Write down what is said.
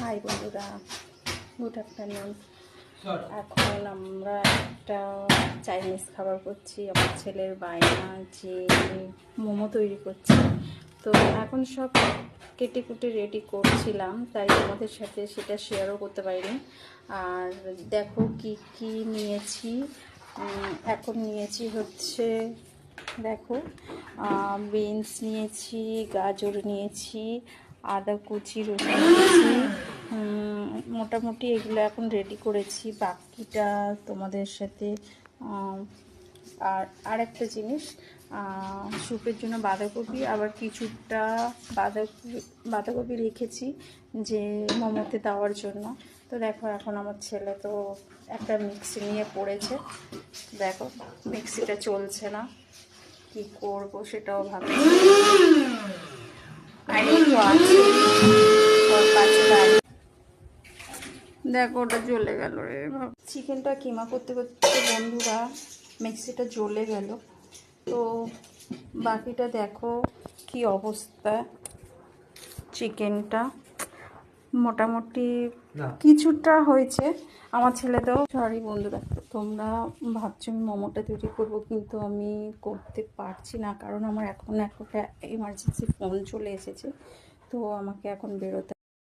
High বন্ধুরা, good afternoon. এখন আমরা একটা চাইনিজ খাবার করছি। আমার ছেলের বায়না যে মোমো তৈরি করছি, তো এখন সব কেটে কুটে রেডি করছিলাম, তাই তোমাদের সাথে সেটা শেয়ারও করতে পারিনি। আর দেখো কি কি নিয়েছি। এখন নিয়েছি হচ্ছে, দেখো, বিনস নিয়েছি, গাজর নিয়েছি, আদা কুচি, রসুন কুচি, মোটামুটি এগুলো এখন রেডি করেছি। বাকিটা তোমাদের সাথে আর একটা জিনিস, স্যুপের জন্য বাঁধাকপি, আবার কিছুটা বাঁধাকপি রেখেছি যে মোমোতে দেওয়ার জন্য। তো দেখো, এখন আমার ছেলে তো একটা মিক্সি নিয়ে পড়েছে। দেখো, মিক্সিটা চলছে না, কি করব সেটাও ভাবছি। আর একটু আছে ওর কাছে দাঁড়িয়ে। দেখো, ওটা জ্বলে গেল রে। চিকেনটা কিমা করতে করতে বন্ধুরা মিক্সিটা জ্বলে গেল। তো বাকিটা দেখো কি অবস্থা। চিকেনটা মোটামুটি কিছুটা হয়েছে। আমার ছেলে তো, সরি বন্ধুরা, তোমরা ভাবছো আমি মোমোটা তৈরি করবো, কিন্তু আমি করতে পারছি না, কারণ আমার এখন একটা এমার্জেন্সি ফোন চলে এসেছে। তো আমাকে এখন বেরোতে